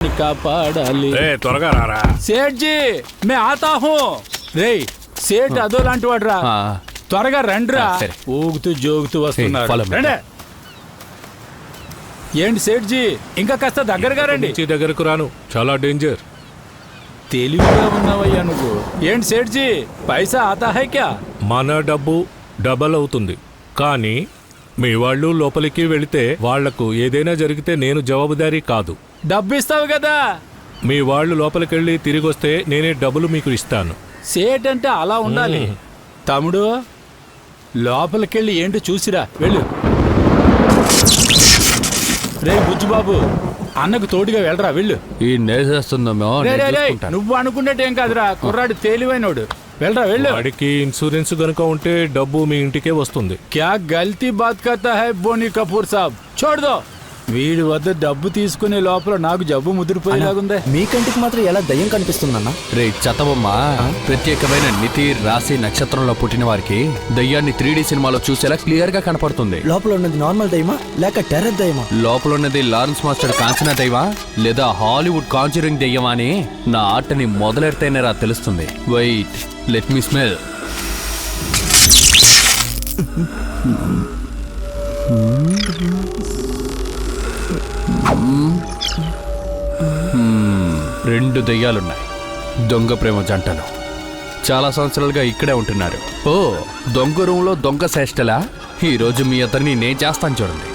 కాపాడాలి. త్వరగా రారా. సేట్ జీ మే ఆతా హూ. రే సేట్ అదో లాంటి వాడురా, త్వరగా రండిరా. ఊగుతూ జోగుతూ వస్తున్నారు. ఏంటి సేట్ జీ ఇంకా కాస్త దగ్గరగా రండి. దగ్గరకు రాను, చాలా డేంజర్. తెలివిగా ఉన్నావయ్యా నువ్వు. ఏంటి సేట్ జీ పైసా ఆతా హై క్యా? మన డబ్బు డబల్ అవుతుంది, కానీ మీ వాళ్ళు లోపలికి వెళితే వాళ్లకు ఏదైనా జరిగితే నేను జవాబుదారీ కాదు. డబ్బు ఇస్తావు కదా. మీ వాళ్ళు లోపలికెళ్ళి తిరిగి వస్తే నేనే డబ్బులు మీకు ఇస్తాను. సేట్ అంటే అలా ఉండాలి. తమ్ముడు లోపలికెళ్ళి ఏంటో చూసిరా, వెళ్ళు. రే బుజ్జుబాబు అన్నకు తోడుగా వెళ్ళరా, వెళ్ళు. ఈ నేసేస్తుందేమో. నువ్వు అనుకున్నట్టేం కాదురా, కుర్రాడు తేలివైనోడు. వెళ్ళరా, వెళ్ళు. వాడికి ఇన్సూరెన్స్ గనుక ఉంటే డబ్బు మీ ఇంటికే వస్తుంది. క్యా గల్తీ బాత్ కర్తా హై బోనీ కపూర్ సాబ్, చోడ్ దో. వీడి వద్ద డబ్బు తీసుకునే లోపల నాకు జబ్బు ముదిరిపోయేలాగుందే. మీ కంటికి మాత్రం ఎలా దయ్యం కనిపిస్తుందన్నా? రే చతబొమ్మ, ప్రత్యేకమైన నితి రాశి నక్షత్రంలో పుట్టిన వారికి దయ్యాన్ని 3D సినిమాలో చూసేలా క్లియర్ గా కనపడుతుంది. లోపల ఉన్నది నార్మల్ దయ్యమా లేక టెర్రర్ దయ్యమా? లోపల ఉన్నది లారెన్స్ మాస్టర్ కాంచనా దయ్యమా లేదా హాలీవుడ్ కాంజరింగ్ దయ్యమా అని నా ఆటని మొదలెడితేనే రా తెలుస్తుంది. Wait, let me smell. రెండు దయ్యాలున్నాయి, దొంగ ప్రేమ జంటలు. చాలా సంవత్సరాలుగా ఇక్కడే ఉంటున్నారు. ఓ దొంగ రూంలో దొంగ శ్రేష్టలా. ఈ రోజు మీ అతన్ని నేను చేస్తాను చూడండి.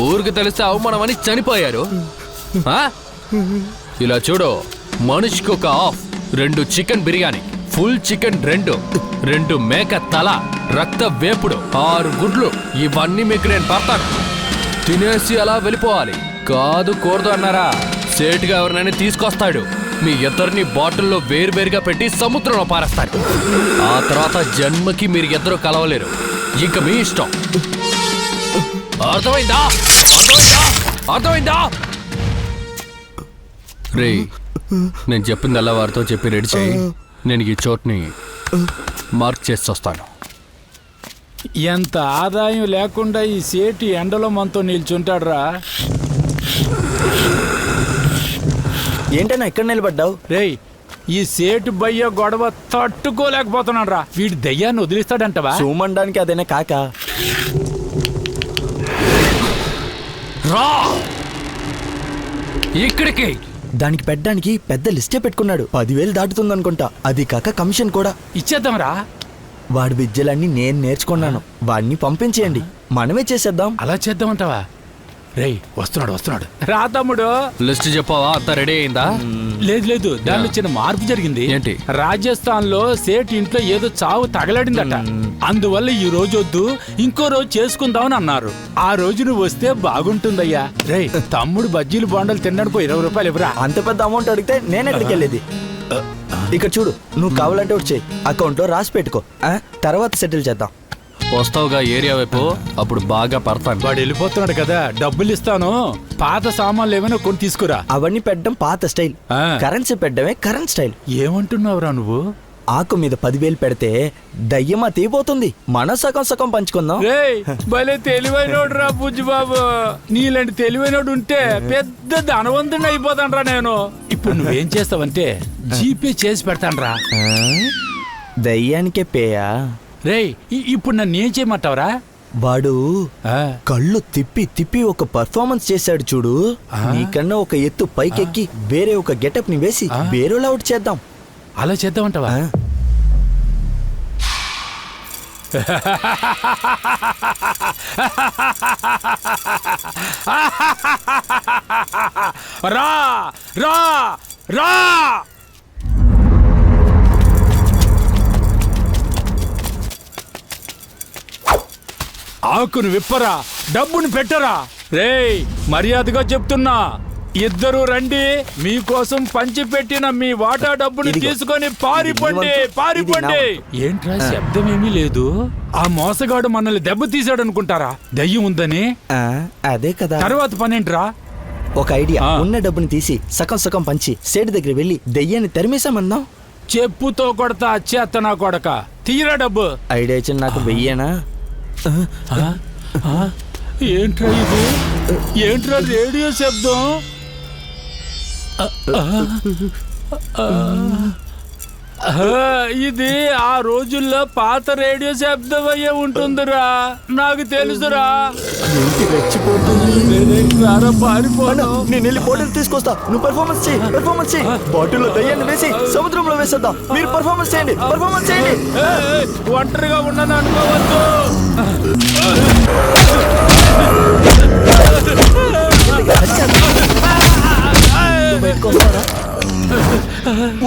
ఊరికి తెలిస్తే అవమానమని చనిపోయారు. ఇలా చూడు, మనిషికి ఒక half, 2 chicken biryani, full chicken 2 మేక తల, రక్త వేపుడు, 6 గుడ్లు, ఇవన్నీ మీకు నేను పడతాను. తినేసి అలా వెళ్ళిపోవాలి. కాదు కూడదు అన్నారా, సేటుగా ఎవరినైనా తీసుకొస్తాడు. మీ ఇద్దరిని బాటిల్లో వేరువేరుగా పెట్టి సముద్రంలో పారేస్తాడు. ఆ తర్వాత జన్మకి మీరు ఇద్దరు కలవలేరు. ఇంకా మీ ఇష్టం. అర్థమైందా? అర్థమైందా? రే, నేను చెప్పింది అలా వారితో చెప్పి రెడీ చేయి. నేను ఈ చోట్ని మార్క్ చేసి వస్తాను. ఎంత ఆదాయం లేకుండా ఈ సేటి ఎండలో మనతో నిల్చుంటాడురా. ఏంటన్నా ఇక్కడ నిలబడ్డావు? రేయ్, ఈ సేటు బయ్య గొడవ తట్టుకోలేకపోతున్నాడు రా. వీడి దయ్యాన్ని వదిలిస్తాడంటవా? చూమనడానికి అదేనా కాక? రా ఇక్కడికి. దానికి పెట్టడానికి పెద్ద లిస్టే పెట్టుకున్నాడు. 10,000 దాటుతుందనుకుంటా. అది కాక కమిషన్ కూడా ఇచ్చేద్దాంరా. వాడి విద్యలన్నీ నేను నేర్చుకున్నాను. వాడిని పంపించేయండి, మనమే చేసేద్దాం. అలా చేద్దామంటావా? రేయ్ వస్తున్నాడు. రా తమ్ముడు. లిస్ట్ చెప్పావా? అంతా రెడీ అయిందా? లేదు, దానిలో చిన్న మార్పు జరిగింది. ఏంటి? రాజస్థాన్ లో సేట్ ఇంట్లో ఏదో చావు తగలడిందట. అందువల్ల ఈ రోజు వద్దు, ఇంకో రోజు చేసుకుందామని అన్నారు. ఆ రోజు నువ్వు వస్తే బాగుంటుందయ్యా. రేయ్ తమ్ముడు బజ్జీలు బొండలు తినడానికి 20 రూపాయలు ఇవ్వరా. అంత పెద్ద అమౌంట్ అడిగితే నేను ఎక్కడికి వెళ్ళేది? ఇక్కడ చూడు, నువ్వు కావాలంటే వచ్చేయి, అకౌంట్ లో రాసి పెట్టుకో, తర్వాత సెటిల్ చేద్దాం. వస్తావుగా ఏరియా వైపు, అప్పుడు బాగా పడతాను. వాడు వెళ్ళిపోతున్నాడు కదా, డబ్బులు ఇస్తాను. పాత సామాన్లు ఏమైనా కొని తీసుకురా. అవన్నీ పెట్టడం పాత స్టైల్, కరెన్సీ పెట్టడమే కరెంట్ స్టైల్. ఏమంటున్నావురా నువ్వు? ఆకు మీద 10,000 పెడితే దయ్యమా తీపోతుంది. మన సగం పంచుకుందాం. భలే తెలివైనోడు రా బుజ్జిబాబు. నీలాంటి తెలివైనోడు ఉంటే పెద్ద ధనవంతుని అయిపోతాను రా నేను. ఇప్పుడు నువ్వేం చేస్తావంటే జీపే చేసి పెడతాను రా. దయ్యానికే పేయా? రేయ్ ఇప్పుడు నన్ను ఏం చేయమంటావురా? వాడు కళ్ళు తిప్పి ఒక పర్ఫార్మెన్స్ చేశాడు చూడు. నీకన్నా ఒక ఎత్తు పైకెక్కి వేరే ఒక గెటప్ ని వేసి వేరేలా అవుట్ చేద్దాం. అలా చేద్దామంటావా? రా రా రా. ఆకును విప్పరా, డబ్బుని పెట్టరా. రేయ్ మర్యాదగా చెప్తున్నా, ఇద్దరు రండి. మీకోసం పంచి పెట్టిన మీ వాటా డబ్బుని తీసుకొని పారిపోండి. ఏంట్రా శబ్దం ఏమీ లేదు? ఆ మోసగాడు మనల్ని దెబ్బ తీసాడు అనుకుంటారా దయ్యం ఉందని? అదే కదా. తర్వాత పనేంట్రా? ఒక ఐడియా. ఉన్న డబ్బుని తీసి సగం పంచి సేటు దగ్గర వెళ్ళి దయ్యాన్ని తరిమేశామన్నాం. చెప్పుతో కొడతా చేత నా కొడక. తీరా డబ్బు. ఐడియా ఇచ్చిన నాకు వెయ్యేనా? ఏంట్రా ఇది? ఏంట్రా రేడియో శబ్దం? ఇది ఆ రోజుల్లో పాత రేడియో శబ్దం అయ్యే ఉంటుందిరా. నాకు తెలుసురా. పారిపోను. నేను వెళ్ళి బాటిల్ తీసుకొస్తా, నువ్వు పెర్ఫార్మెన్స్ చేయి. బాటిల్లో దయ్యాన్ని వేసి సముద్రంలో వేసేద్దాం. మీరు పెర్ఫార్మెన్స్ చేయండి. ఒంటరిగా ఉన్నాను అనుకోవద్దు.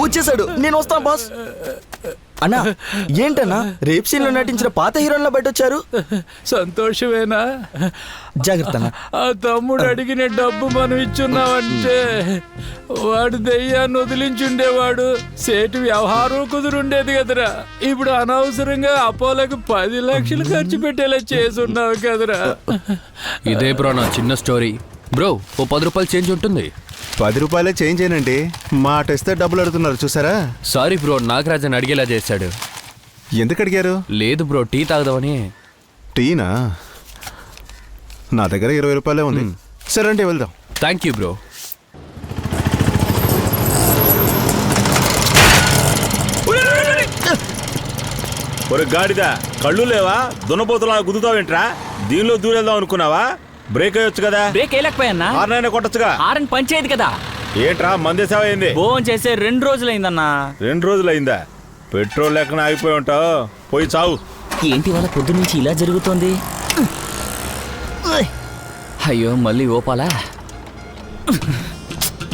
వచ్చేసాడు. నేను వస్తాను బాస్. అన్నా ఏంటన్నా రేప్ సీన్ లో నటించిన పాత హీరోల్లో బయట వచ్చారు? సంతోషమేనా? జాగ్రత్త. ఆ తమ్ముడు అడిగిన డబ్బు మనం ఇచ్చున్నావంటే వాడు దెయ్యాన్ని వదిలించుండేవాడు. సేటు వ్యవహారం కుదురుండేది కదరా. ఇప్పుడు అనవసరంగా అపోలోకి 10 లక్షలు ఖర్చు పెట్టేలా చేసున్నావు కదరా. ఇదే బ్రో నా చిన్న స్టోరీ. బ్రో ఓ 10 రూపాయలు చేంజ్ ఉంటుంది. 10 రూపాయలే చేంజ్ చేయనండి. మాట ఇస్తే డబ్బులు అడుగుతున్నారు చూసారా? సారీ బ్రో, నాగరాజన్ అడిగేలా చేశాడు. ఎందుకు అడిగారు? లేదు బ్రో, టీ తాగదామని. టీనా? నా దగ్గర 20 రూపాయలే ఉంది. సరే అంటే వెళ్దాం. Thank you bro. ఒరే గాడిద, కళ్ళు లేవా? దున్నపోతులా గుద్దుతావేంట్రా? దీనిలో దూరేద్దాం అనుకున్నావా? బ్రేక్ అయ్యొచ్చు కదా. బ్రేక్ వేయలేకపోయా. హార్న్ కొట్టచ్చుగా. హారన్ పంచేది కదా. ఏంట్రా మందేసావా ఏంది? భోజనం చేసే 2 రోజులైందన్నా. 2 రోజులైందా? పెట్రోల్ లెక్కన ఆగిపోయి ఉంటావు. పోయి చావు. ఏంటి వాళ్ళ పొద్దు నుంచి ఇలా జరుగుతోంది? అయ్యో మళ్ళీ ఓపాలా?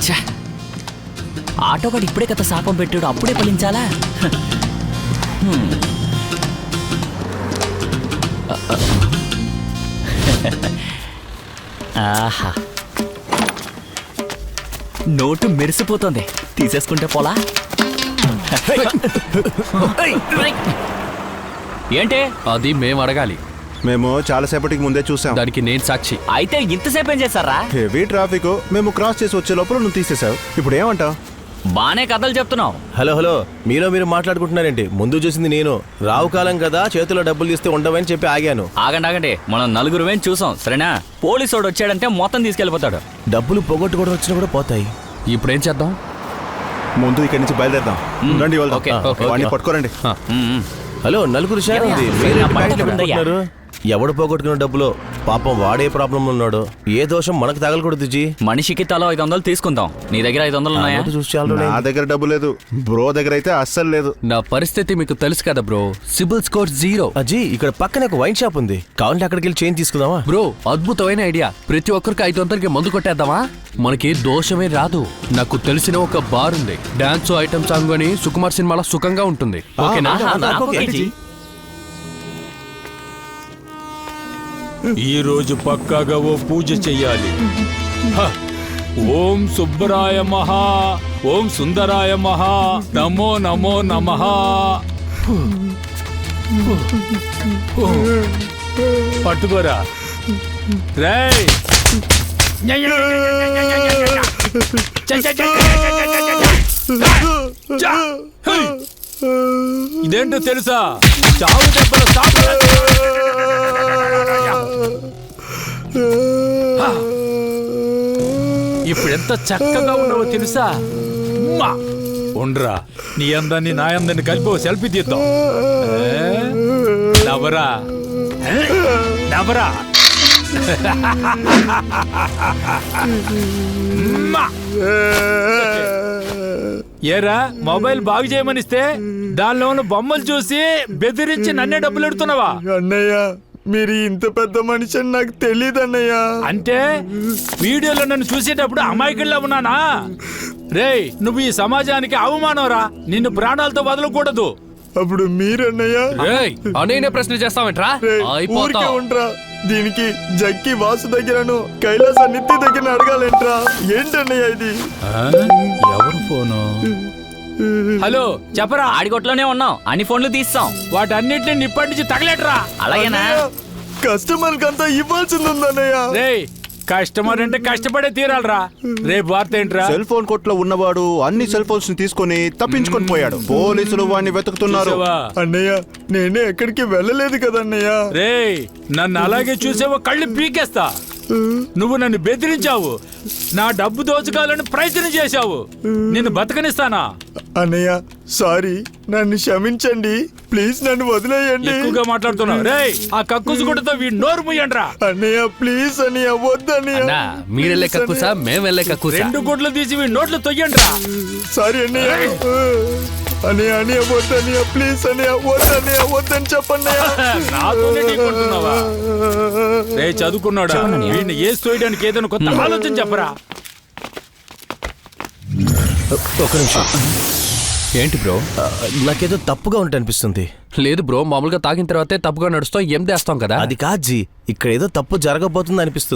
ఛ! ఆటోగాడు ఇప్పుడే కదా శాపం పెట్టాడు, అప్పుడే ఫలించాలా? ఆహా, నోటు మెరిసిపోతుంది. తీసేసుకుంటే పోలా? ఏంటి అది మేము అడగాలి. మేము చాలాసేపటికి ముందే చూసాం. దానికి నేను సాక్షి. అయితే ఇంతసేపు ఏం చేస్తారా? Heavy traffic. మేము క్రాస్ చేసి వచ్చే లోపల నువ్వు తీసేసావు. ఇప్పుడు ఏమంటావు? బానే కథలు చెప్తున్నావు. హలో మీలో మీరు మాట్లాడుకుంటున్నారేంటి? ముందు చూసింది నేను. రావు కాలం కదా, చేతిలో డబ్బులు తీస్తే ఉండవని చెప్పి ఆగాను. ఆగండి, మనం 4 చూసాం సరేనా? పోలీసోడు వచ్చాడంటే మొత్తం తీసుకెళ్లిపోతాడు. డబ్బులు పోగొట్టుకోవడం వచ్చినా కూడా పోతాయి. ఇప్పుడేం చేద్దాం? ముందు ఇక్కడి నుంచి బయలుదేరదాం. రండి వెళ్దాం. Okay, okay. వాడిని పట్టుకోరండి. హలో, నలుగురు షేర్ ఉంది. మీరేంటి నా బయటకు పక్కన ఉందయ్యా. పెట్టుకుంటున్నారు? ఎవడు పోగొట్టుకున్న డబ్బులో పాపం వాడే ప్రాబ్లం ఉన్నాడు. ఏ దోషం మనకు తగలకూడదు జీ. మనిషికి తలో 500 తీసుకుందాం. నీ దగ్గర 500 ఉన్నాయా? చూసి చాలా రోజులైంది. నా దగ్గర డబ్బు లేదు. బ్రో దగ్గర అయితే అస్సలు లేదు. నా పరిస్థితి మీకు తెలుసు కదా బ్రో. సిబిల్ స్కోర్ 0. అజీ, ఇక్కడ పక్కనే ఒక వైన్ షాప్ ఉంది. కావాలంటే అక్కడికి వెళ్ళి చైన్ తీసుకుందామా? బ్రో అద్భుతమైన ఐడియా. ప్రతి ఒక్కరికి 500కి మందు కొట్టేద్దామా? మనకి దోషమే రాదు. నాకు తెలిసిన ఒక బార్ ఉంది. డాన్స్ ఐటమ్ సాంగ్ అని సుకుమార్ సినిమాలో సుఖంగా ఉంటుంది. ఓకేనా? ఆహా, నాకు ఓకే ఓకే. జీ. ఈ రోజు పక్కాగా ఓ పూజ చెయ్యాలి. హ! ఓం సుబ్బరాయ మహా, ఓం సుందరాయ మహా, నమో నమో నమః. పట్టుకోరా రేయ్. ఇదేంటో తెలుసా? చావు దెబ్బల సాపు. ఇప్పుడు ఎంత చక్కగా ఉన్నావో తెలుసా? ఉమ్మా! ఉండ్రా, నీ అందాన్ని నా అందాన్ని కలిపి ఓ సెల్ఫీ తీద్దాం. నవరా నవరా. ఉమ్మా! ఏరా, మొబైల్ బాగు చేయమనిస్తే దానిలో ఉన్న బొమ్మలు చూసి బెదిరించి నన్నే డబ్బులు ఎడుతున్నావా? అన్నయ్య, మీరు ఇంత పెద్ద మనిషి అని నాకు తెలియదు అన్నయ్య. అంటే వీడియోలో నన్ను చూసేటప్పుడు అమాయకుల్లా ఉన్నానా? రేయ్, నువ్వు ఈ సమాజానికి అవమానంరా. నిన్ను ప్రాణాలతో వదలకూడదు. అప్పుడు మీరన్నయ్య ఏయ్, అనేనే ప్రశ్న చేస్తావేంట్రా? ఊరికే అయిపోతావు. ఉంట్రా. దీనికి జక్కి వాసు దగ్గరను కైలాస నిత్య దగ్గర అడగాలంట్రా. ఏంటన్నయ్య ఇది? ఎవరు ఫోను? హలో, చెప్పరా. ఆడిగొట్లోనే ఉన్నాం. అన్ని ఫోన్లు తీస్తాం. వాటన్నిటిని నిప్పటి నుంచి తగలేట్రా. అలాగేనా? కస్టమర్ కంతా ఇవ్వాల్సింది ఉందన్నయ్య. రేయ్, కస్టమర్ అంటే కష్టపడే తీరాలరా. రేపు వార్త ఏంట్రా? సెల్ ఫోన్ కొట్లో ఉన్నవాడు అన్ని సెల్ ఫోన్స్ ని తీసుకొని తప్పించుకొని పోయాడు. పోలీసులు వాడిని వెతుకుతున్నారు. చూసావా? అన్నయ్య నేనే ఎక్కడికి వెళ్ళలేదు కదన్నయ్య. రేయ్ నన్ను అలాగే చూసావో కళ్ళు పీకేస్తా. నువ్వు నన్ను బెదిరించావు, నా డబ్బు దోచుకోవాలని ప్రయత్నం చేశావు. నిన్ను బతకనిస్తానా? అన్నయ్య సారీ, నన్ను క్షమించండి. ప్లీజ్ నన్ను వదిలేయండి. ఎక్కువగా మాట్లాడుతున్నావు. రేయ్ ఆ కక్కుసు గుడ్డతో వీడి నోరు ముయ్యండ్రా. అన్నయ్య ప్లీజ్ అన్నయ్య, వద్దన్నయ్య. అన్నా మీరెళ్ళే కక్కుసా మేము వెళ్ళే కక్కుసా? 2 గుడ్లు తీసి వీడి నోట్లు తొయ్యండ్రా. సారీ అన్నయ్య. అన్నయ్య అన్నయ్య వద్దన్నయ్య, ప్లీజ్ అన్నయ్య, వద్దన్నయ్య, వద్దని చెప్పన్నయ్య. నాతోనే ఢీకొంటున్నావా? రేయ్ చదువుకున్నాడా? వీడిని ఏసి తోయడానికి ఏదైనా కొత్త ఆలోచన చెప్పరా. ఒక నిమిషం. ఏంటి బ్రో? నాకేదో తప్పుగా ఉంటే అనిపిస్తుంది. లేదు బ్రో, మామూలుగా తాగిన తర్వాతే తప్పుగా నడుస్తాం, ఏం చేస్తాం కదా. అది కాదు జీ, ఇక్కడ ఏదో తప్పు జరగబోతుంది అనిపిస్తుంది.